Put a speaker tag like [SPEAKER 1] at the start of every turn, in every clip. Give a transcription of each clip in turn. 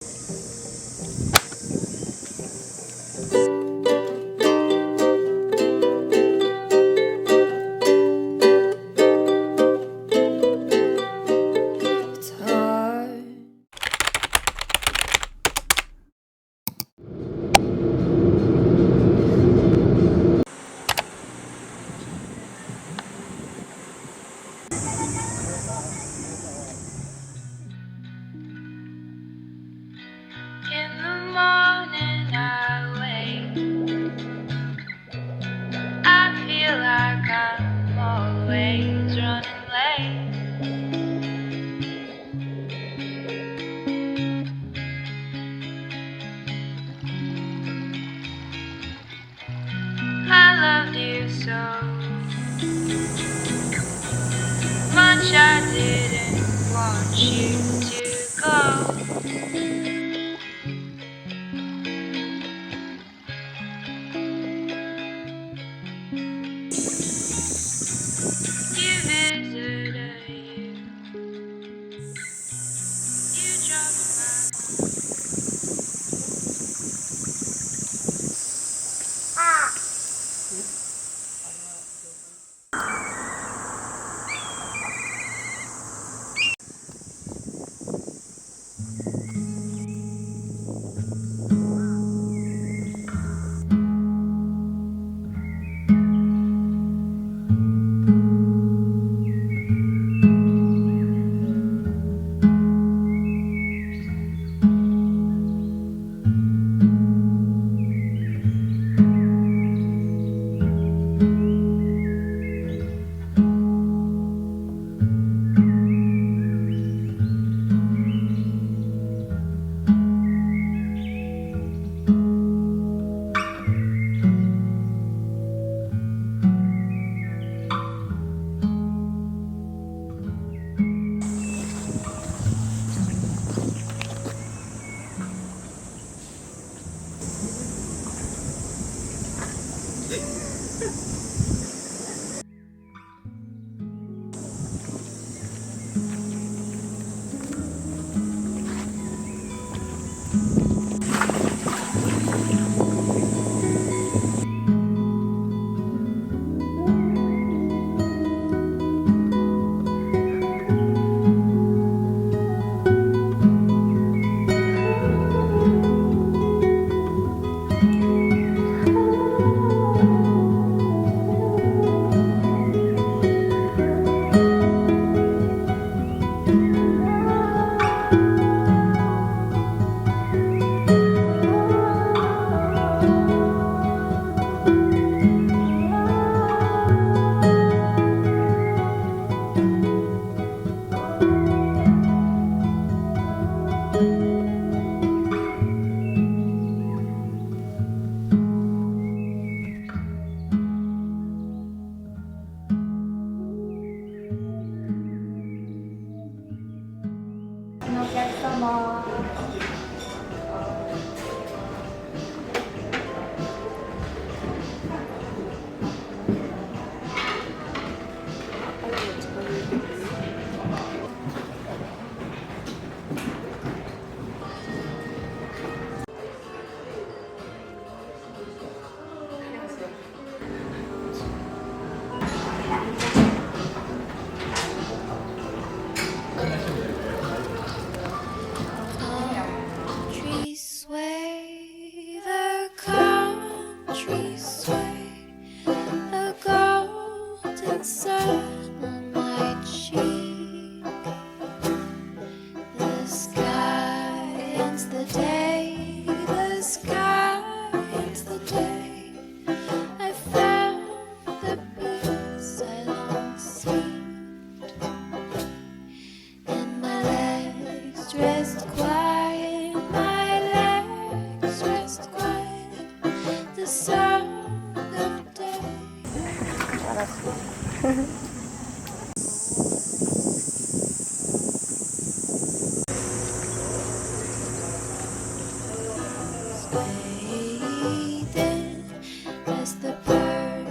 [SPEAKER 1] In the morning I wake, I feel like I'm always running late. I loved you so much I didn't want you to go. You visited you dropped by. Country sway, the country sway, the golden sun on my cheek. The sky ends the day, the sky ends the day. I found the peace I long seeked, and my legs rest quiet, my legs rest quiet. The song of day. Waiting as the bird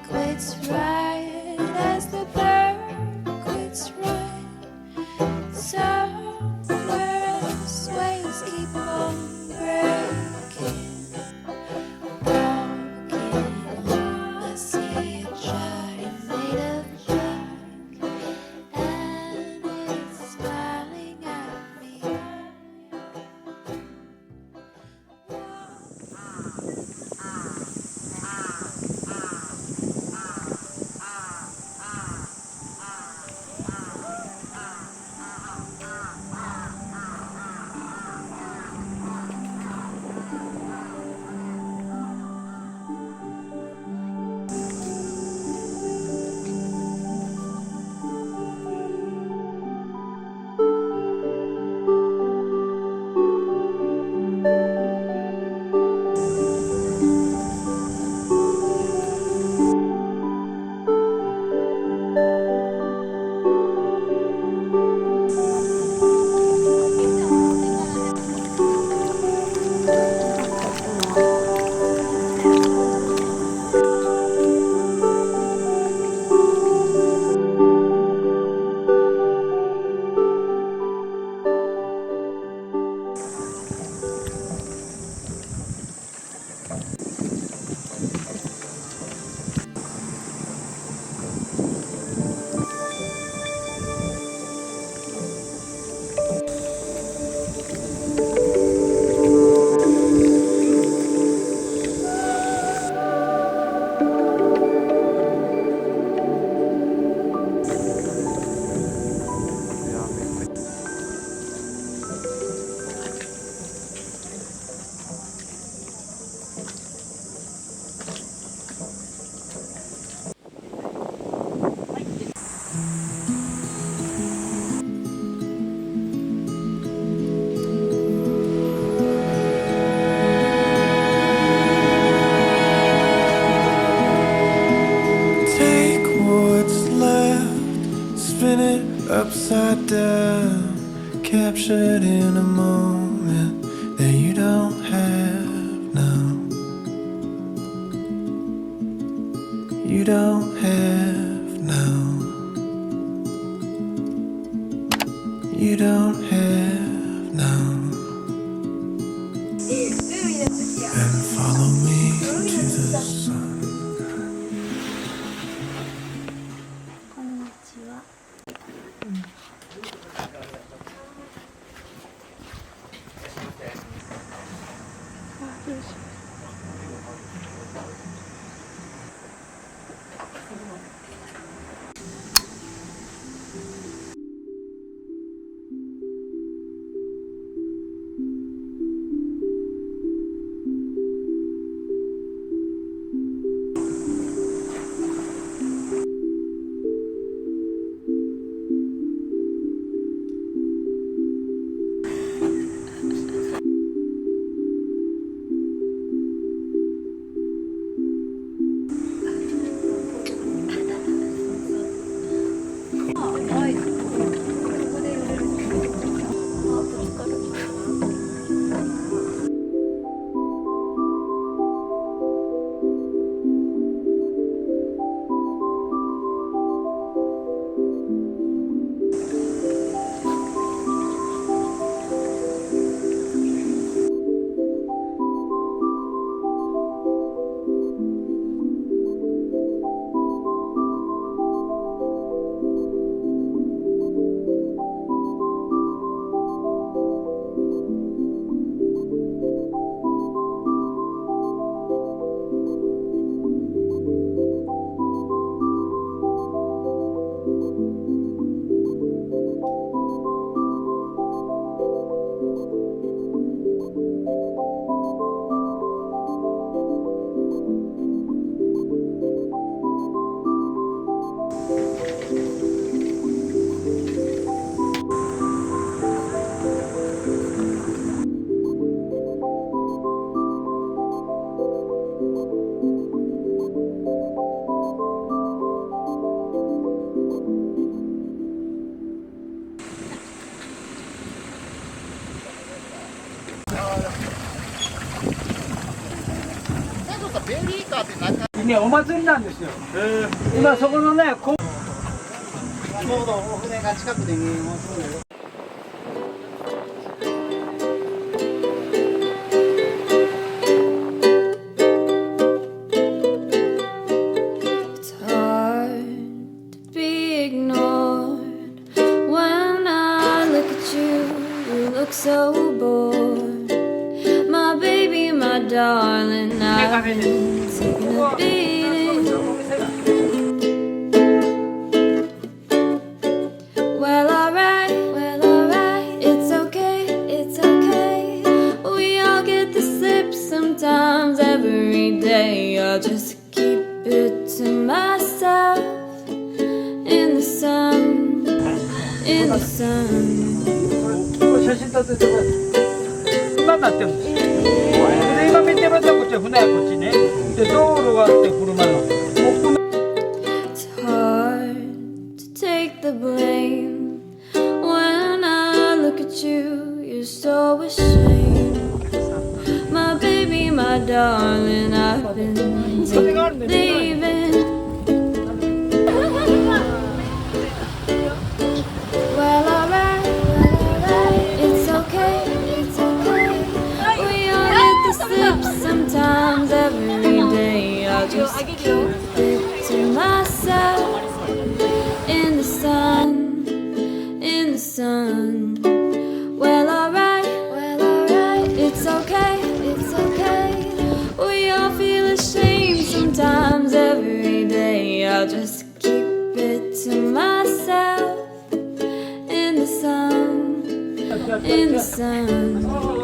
[SPEAKER 1] quits right, as the bird quits right. Somewhere else waves keep
[SPEAKER 2] upside down, captured in a moment that you don't have now. You don't have now. You don't have now. And follow me to the sun.
[SPEAKER 3] こんにちは。
[SPEAKER 4] ね、お祭りなんですよ。今そこのね、ちょうどお船が近くで見えますので。
[SPEAKER 3] It's hard to be ignored when I look at you. You look so bored, my baby, my darling. I've been taking a beating. Well, alright, it's okay, it's okay. We all get the slip sometimes every day. I'll just keep it to myself. In the sun, in the sun.
[SPEAKER 4] 写真撮ってて馬になってるんですよ。で今見てもらったらこっちは船やこっちね。で道路があって車の。
[SPEAKER 3] It's hard to take the blame when I look at you. You're so ashamed, my baby, my darling. I've been leaving. Well, alright, it's okay, it's okay. We all get the slip sometimes every day. I'll just keep it to myself. In the sun, in the sun. Well, alright, it's okay, it's okay. We all feel ashamed sometimes every day. I'll just keep it to myself. In the sun, in the sun.